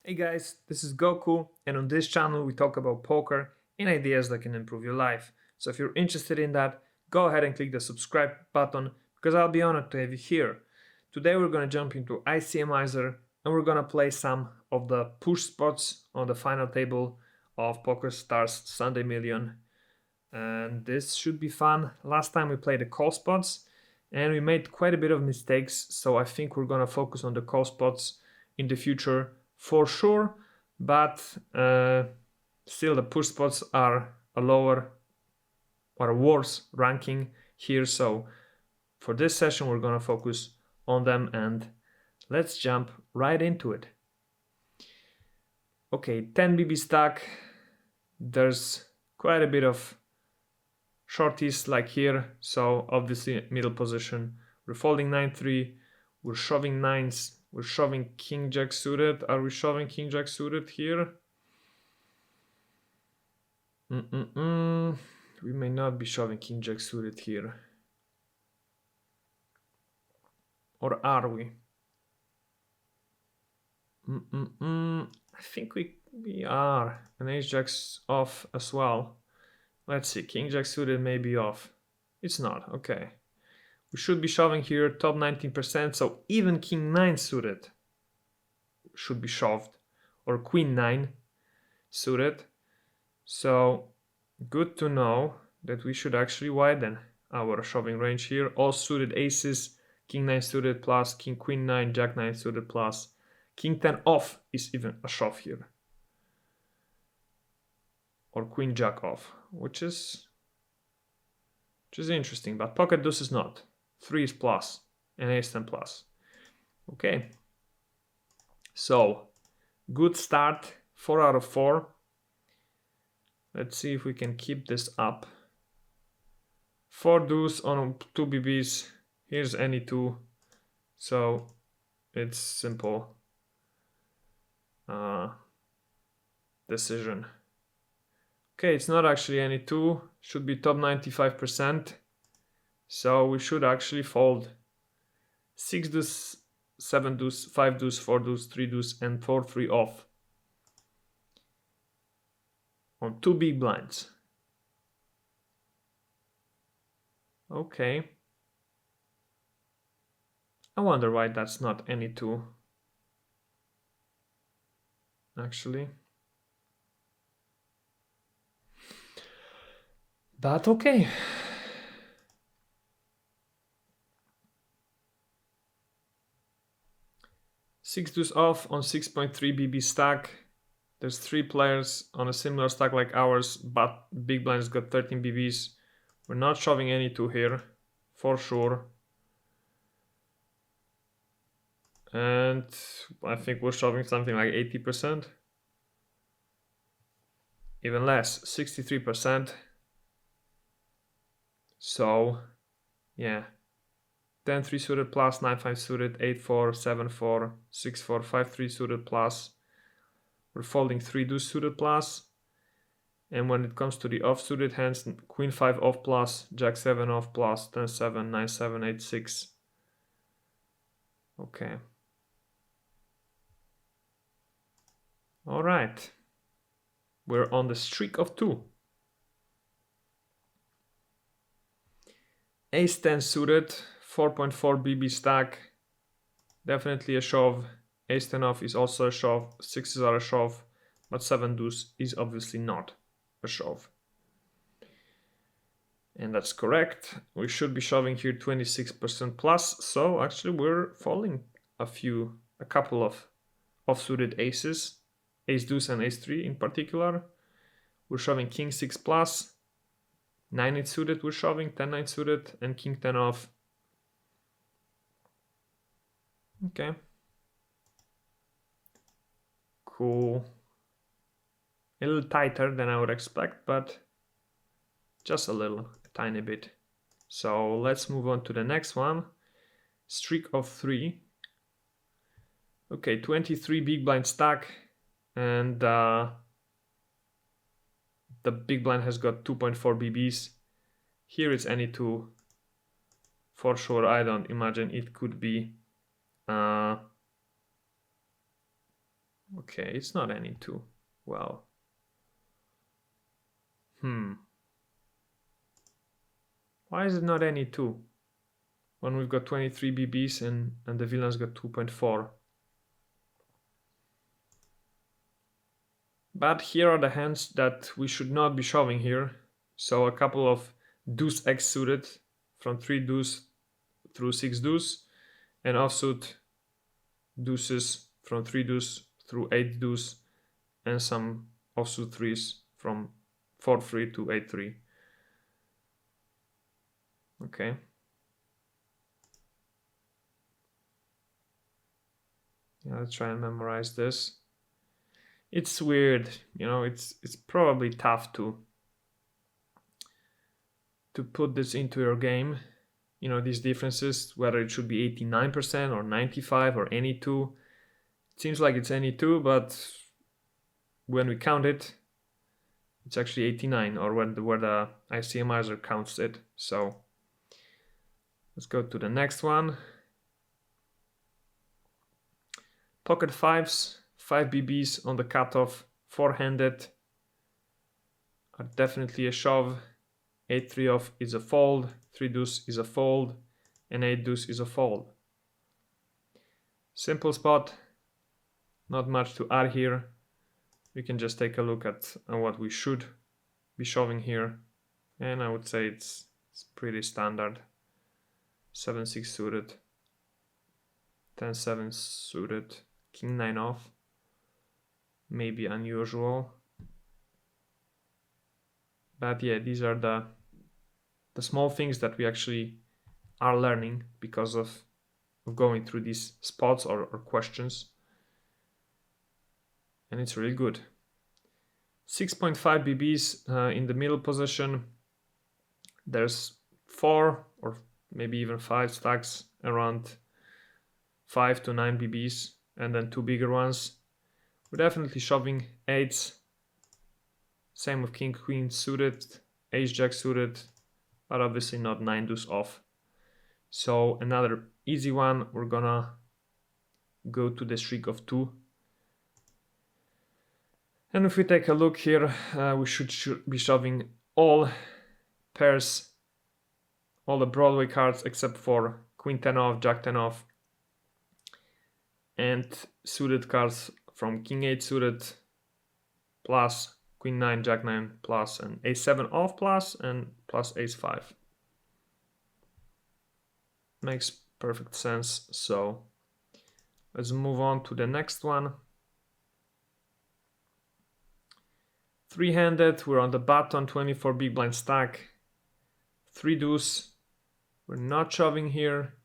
Hey guys, this is Goku, and on this channel we talk about poker and ideas that can improve your life. So if you're interested in that, go ahead and click the subscribe button because I'll be honored to have you here. Today we're going to jump into ICMIZER and we're going to play some of the push spots on the final table of PokerStars Sunday Million. And this should be fun. Last time we played the call spots and we made quite a bit of mistakes, so I think we're going to focus on the call spots in the future for sure, but still the push spots are a lower or a worse ranking here, so for this session we're going to focus on them and let's jump right into it. Okay, 10 BB stack. There's quite a bit of shorties like here, so obviously middle position. We're folding 9-3, we're shoving nines, we're shoving king jack suited. Are we shoving king jack suited here? We may not be shoving king jack suited here. Or are we? I think we are. And ace jack's off as well. Let's see, king jack suited may be off. It's not, okay. We should be shoving here top 19%, so even king 9 suited should be shoved, or queen 9 suited. So good to know that we should actually widen our shoving range here. All suited aces, king 9 suited plus, king queen 9, jack 9 suited plus, king 10 off is even a shove here. Or queen jack off, which is interesting, but pocket deuce is not. 3 is plus and ace 10 plus. Okay, so good start, 4 out of 4. Let's see if we can keep this up. 4 deuce on 2 BBs. Here's any 2, so it's simple decision. Okay, it's not actually any 2, should be top 95%. So we should actually fold 6 deuce, 7 deuce, 5 deuce, 4 deuce, 3 deuce, and 4-3 off on 2 big blinds. Okay. I wonder why that's not any 2. Actually. But okay. Six deuce off on 6.3 BB stack. There's 3 players on a similar stack like ours, but big blind's got 13 BBs. We're not shoving any 2 here, for sure. And I think we're shoving something like 80%. Even less, 63%. So, yeah. 10-3 suited plus, 9-5 suited, 8-4, 7-4, 6-4, 5-3 suited plus. We're folding 3 deuce suited plus. And when it comes to the off suited hands, queen 5 off plus, jack 7 off plus, 10-7, 9-7, 8-6. Okay. All right. We're on the streak of 2. Ace 10 suited, 4.4 BB stack, definitely a shove. Ace 10 off is also a shove, 6s are a shove, but 7 deuce is obviously not a shove. And that's correct. We should be shoving here 26% plus, so actually we're folding a couple of off-suited aces, ace deuce and ace 3 in particular. We're shoving king 6 plus, 9-8 suited we're shoving, 10-9 suited, and king 10 off. Okay. Cool. A little tighter than I would expect, but just a little, a tiny bit. So let's move on to the next one. Streak of 3. Okay, 23 big blind stack, and the big blind has got 2.4 BBs. Here it's any 2. For sure, I don't imagine it could be Okay, it's not any two. Well. Why is it not any two? When we've got 23 BBs and the villain's got 2.4. But here are the hands that we should not be shoving here. So a couple of deuce X suited from 3 deuce through 6 deuce, and offsuit deuces from 3 deuce through 8 deuce, and some offsuit 3s from 4-3 to 8-3. Okay. Yeah, let's try and memorize this. It's weird, you know, it's probably tough to put this into your game, you know, these differences, whether it should be 89% or 95 or any two. It seems like it's any two, but when we count it, it's actually 89, or where the ICMIZER counts it. So let's go to the next one. Pocket fives, 5 BBs on the cutoff, 4-handed are definitely a shove. 8-3 off is a fold, 3 deuce is a fold, and 8 deuce is a fold. Simple spot, not much to add here. We can just take a look at what we should be shoving here, and I would say it's pretty standard. 7-6 suited, 10-7 suited, king 9 off, maybe unusual, but yeah, these are the small things that we actually are learning because of going through these spots or questions, and it's really good. 6.5 BBs in the middle position. There's 4 or maybe even 5 stacks around 5 to 9 BBs, and then 2 bigger ones. We're definitely shoving 8s. Same with king queen suited, ace jack suited, but obviously not 9 deuce off. So another easy one, we're gonna go to the streak of 2. And if we take a look here, we should be shoving all pairs, all the Broadway cards except for queen 10 off, jack 10 off, and suited cards from king 8 suited plus queen 9, jack 9 plus, and ace 7 off plus, and plus ace 5. Makes perfect sense. So let's move on to the next one. 3-handed, we're on the button, 24 big blind stack. 3 deuce, we're not shoving here.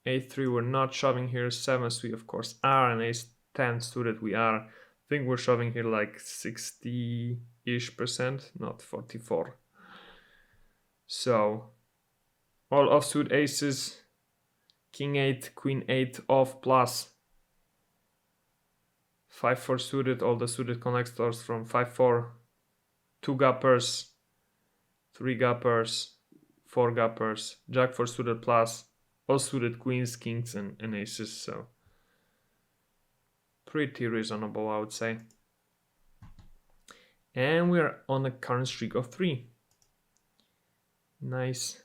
8-3, we're not shoving here. 7s, we of course are, and ace 10 suited we are. I think we're shoving here like 60-ish%, not 44. So all offsuit aces, king 8, queen 8 off plus 5-4 suited, all the suited connectors from 5-4, 2 gappers, 3 gappers, 4 gappers, jack 4 suited plus, all suited queens, kings, and aces. So pretty reasonable, I would say. And we're on a current streak of 3. Nice.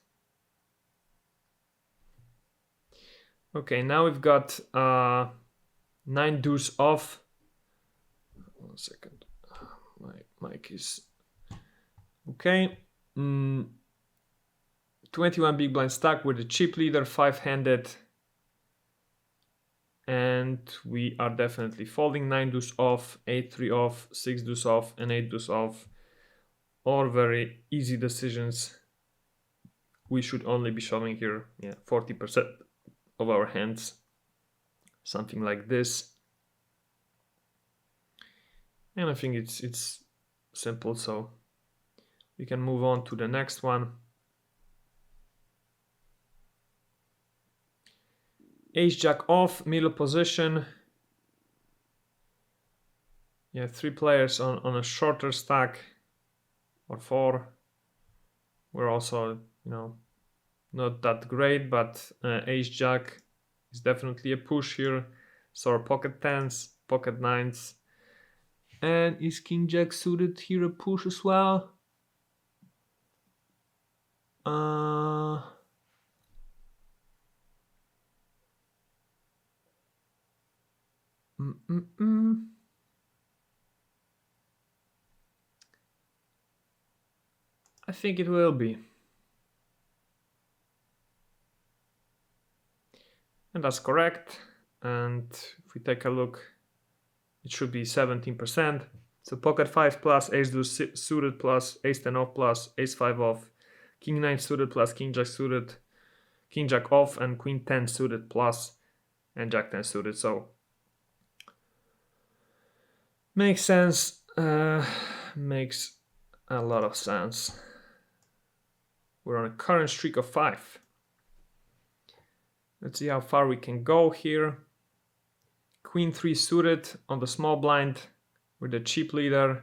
Okay, now we've got 9 deuce off. 1 second. My mic is okay. 21 big blind stack with a chip leader, 5-handed, and we are definitely folding. 9 deuce off, 8-3 off, 6 deuce off, and 8 deuce off. All very easy decisions. We should only be shoving here 40% of our hands, something like this. And I think it's simple, so we can move on to the next one. Ace jack off, middle position. 3 players on a shorter stack, or 4. We're also, not that great, but ace jack is definitely a push here. So our pocket 10s, pocket 9s, And is King Jack suited here a push as well? I think it will be. And that's correct. And if we take a look, it should be 17%. So pocket 5 plus ace deuce suited plus ace 10 off plus ace 5 off, king 9 suited plus king jack suited, king jack off, and queen 10 suited plus, and jack 10 suited. So makes sense. Makes a lot of sense. We're on a current streak of 5. Let's see how far we can go here. Queen 3 suited on the small blind with the cheap leader,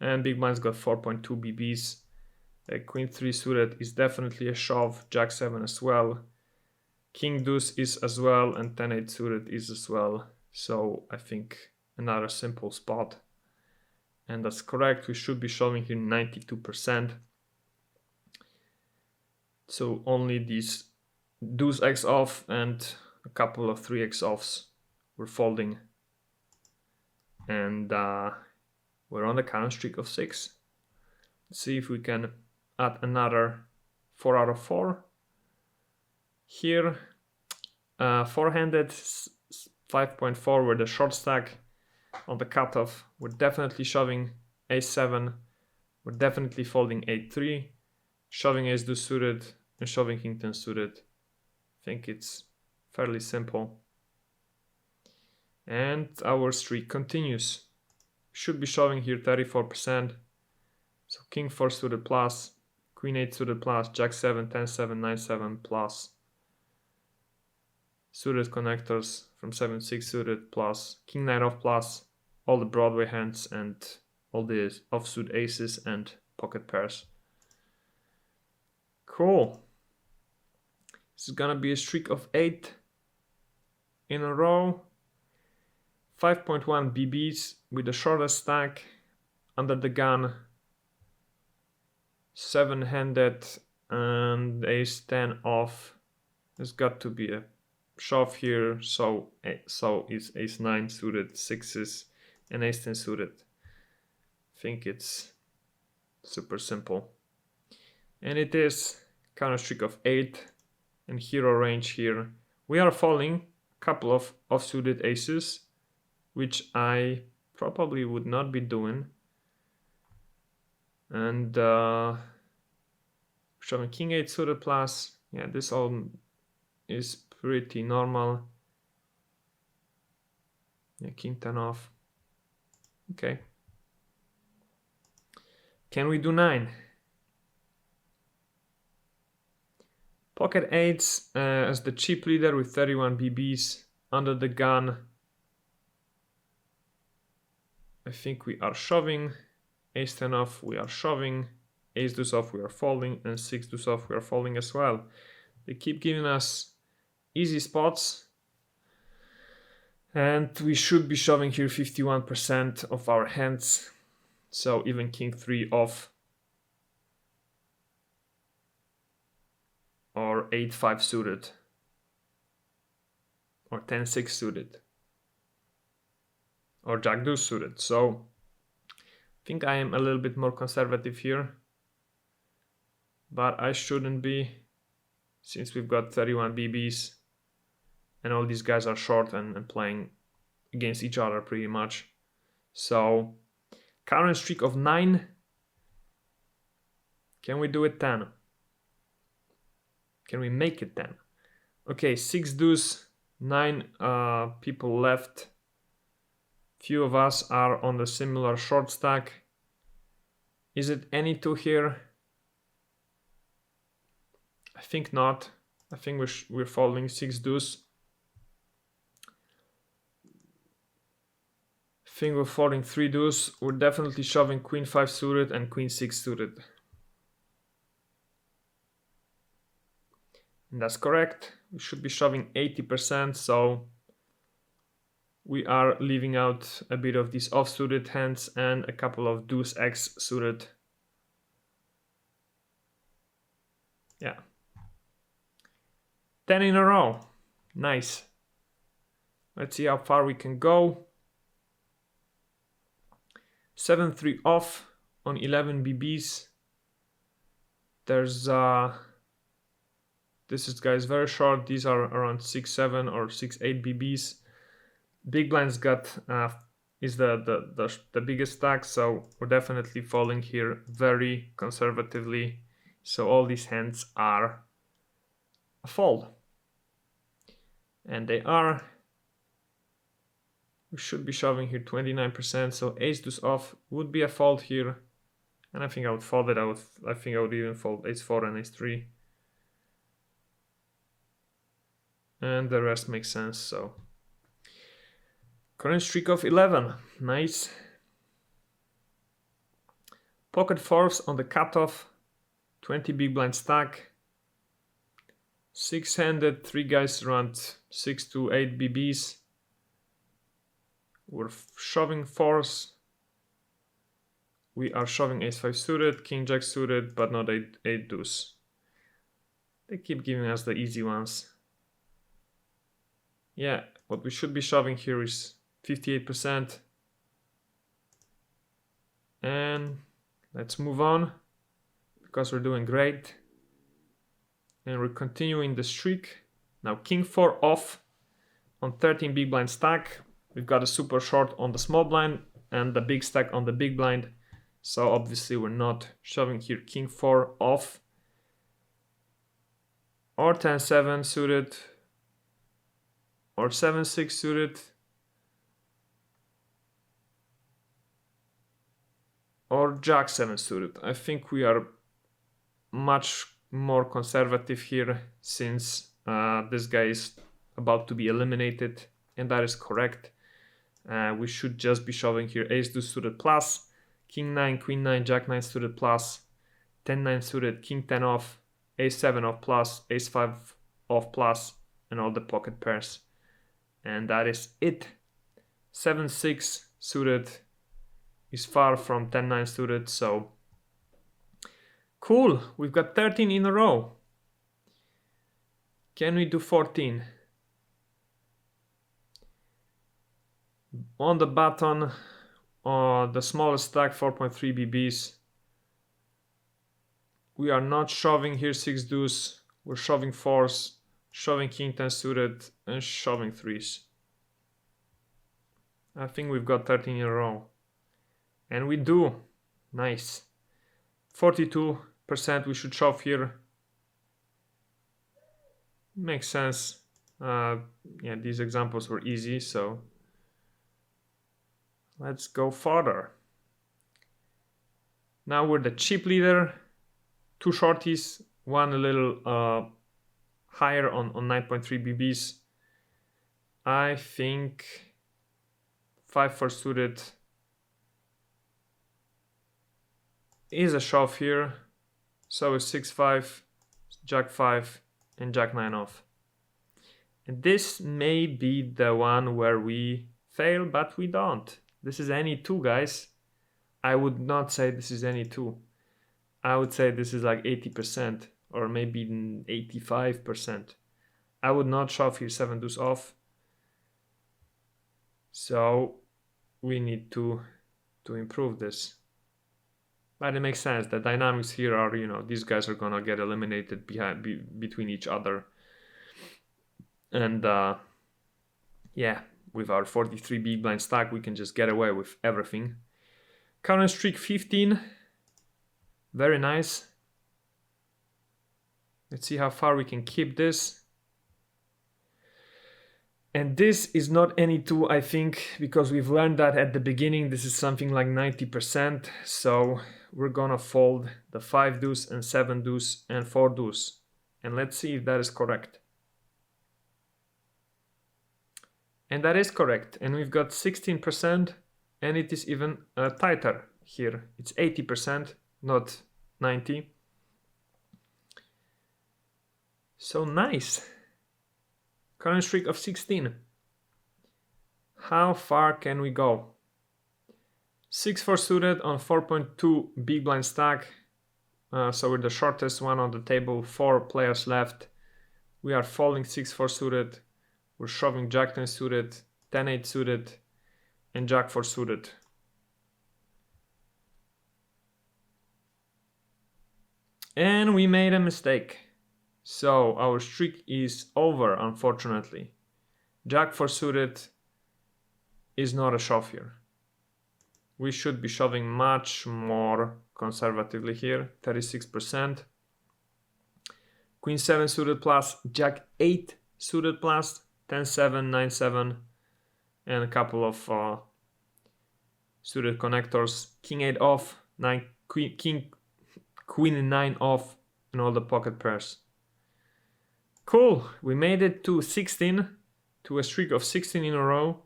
and big blind's got 4.2 BBs. Queen 3 suited is definitely a shove, jack 7 as well. King deuce is as well, and 10-8 suited is as well. So I think another simple spot. And that's correct, we should be shoving here 92%. So only these deuce x off and a couple of 3x offs were folding. And we're on the current streak of 6. Let's see if we can add another 4 out of 4. Here, four-handed 5.4 with the short stack. On the cutoff, we're definitely shoving a7. We're definitely folding a3, shoving ace deuce suited, and shoving king 10 suited. I think it's fairly simple. And our streak continues. Should be shoving here 34%. So king 4 suited plus, queen 8 suited plus, jack 7, 10 7, 9 7 plus, suited connectors from 7 6 suited plus, king 9 off plus, all the Broadway hands and all the offsuit aces and pocket pairs. Cool. This is gonna be a streak of 8 in a row. 5.1 BBs with the shortest stack under the gun. 7-handed and ace 10 off. There's got to be a shove here, so is ace 9 suited, 6s, and ace 10 suited. I think it's super simple. And it is counter streak of 8 and hero range here. We are falling a couple of offsuited aces, which I probably would not be doing. And showing king 8 suited plus. Yeah, this all is pretty normal. Yeah, king 10 off. Okay. Can we do 9? Pocket 8s as the cheap leader with 31 BBs under the gun. I think we are shoving. Ace 10 off, we are shoving. Ace deuce off, we are folding. And 6 deuce off, we are folding as well. They keep giving us easy spots. And we should be shoving here 51% of our hands. So even king 3 off. Or 8-5 suited. Or 10-6 suited. Or jack deuce suited. So I think I am a little bit more conservative here. But I shouldn't be, since we've got 31 BBs and all these guys are short and playing against each other pretty much. So current streak of 9. Can we do it 10? Can we make it 10? Okay, 6 deuce, 9 people left. Few of us are on the similar short stack. Is it any 2 here? I think not. I think we're folding 6 deuce. I think we're folding 3 deuce. We're definitely shoving queen 5 suited and queen 6 suited. And that's correct. We should be shoving 80%, so we are leaving out a bit of these off-suited hands and a couple of deuce X suited. Yeah. 10 in a row. Nice. Let's see how far we can go. 7-3 off on 11 BBs. There's this is, guys, very short. These are around 6-7 or 6-8 BBs. Big blind's got is the biggest stack, so we're definitely falling here very conservatively. So all these hands are a fold, and they are. We should be shoving here 29%, so ace deuce off would be a fold here, and I think I would fold it. I think I would even fold ace 4 and ace 3, and the rest makes sense. So current streak of 11, nice. Pocket fours on the cutoff, 20 big blind stack, 6-handed, 3 guys around 6 to 8 BBs. We're shoving fours. We are shoving ace 5 suited, king jack suited, but not 8 deuce. They keep giving us the easy ones. Yeah, what we should be shoving here is 58%. And let's move on, because we're doing great. And we're continuing the streak. Now king 4 off on 13 big blind stack. We've got a super short on the small blind and the big stack on the big blind. So obviously we're not shoving here king 4 off. Or 10-7 suited. Or 7-6 suited. Or jack 7 suited. I think we are much more conservative here, since this guy is about to be eliminated, and that is correct. We should just be shoving here ace 2 suited plus, king 9, queen 9, jack 9 suited plus, 10-9 suited, king 10 off, ace 7 off plus, ace 5 off plus, and all the pocket pairs. And that is it. 7-6 suited is far from 10-9 suited, so cool. We've got 13 in a row. Can we do 14? On the button, the smallest stack, 4.3 BBs. We are not shoving here 6 deuce. We're shoving fours, shoving king 10 suited, and shoving threes. I think we've got 13 in a row. And we do. Nice. 42% we should shove here. Makes sense. Yeah, these examples were easy, so let's go further. Now we're the chip leader. 2 shorties, one a little higher on 9.3 BBs. I think 5-4 suited is a shove here. So is 6-5, jack 5, and jack 9 off. And this may be the one where we fail, but we don't. This is any 2, guys. I would not say this is any 2. I would say this is like 80% or maybe 85%. I would not shove here 7 deuce off. So we need to improve this. But it makes sense. The dynamics here are, you know, these guys are gonna get eliminated between each other. And yeah, with our 43 big blind stack, we can just get away with everything. Current streak 15. Very nice. Let's see how far we can keep this. And this is not any 2, I think, because we've learned that at the beginning. This is something like 90%. So we're gonna fold the 5 deuce and 7 deuce and 4 deuce. And let's see if that is correct. And that is correct. And we've got 16%, and it is even tighter here. It's 80%, not 90%. So nice. Current streak of 16. How far can we go? 6-4 suited on 4.2 big blind stack. So we're the shortest one on the table, 4 players left. We are folding 6-4 suited. We're shoving Jack 10 suited, 10-8 suited, and Jack 4 suited. And we made a mistake. So our streak is over, unfortunately. Jack 4 suited is not a shove here. We should be shoving much more conservatively here, 36%. Queen 7 suited plus, Jack 8 suited plus, 10-7, 9-7, and a couple of suited connectors. King 8 off, Queen 9 off, and all the pocket pairs. Cool, we made it to 16, to a streak of 16 in a row,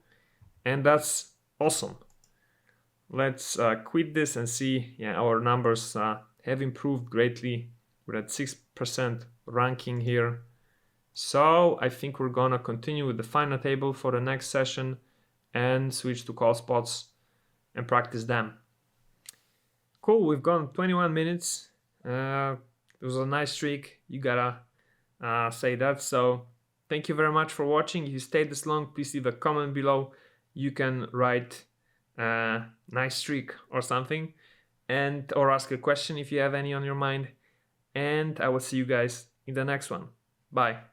and that's awesome. Let's quit this and see. Yeah, our numbers have improved greatly. We're at 6% ranking here. So I think we're gonna continue with the final table for the next session and switch to call spots and practice them. Cool, we've gone 21 minutes. It was a nice streak, you gotta say that. So thank you very much for watching. If you stayed this long, please leave a comment below. You can write nice streak or something, or ask a question if you have any on your mind. And I will see you guys in the next one. Bye.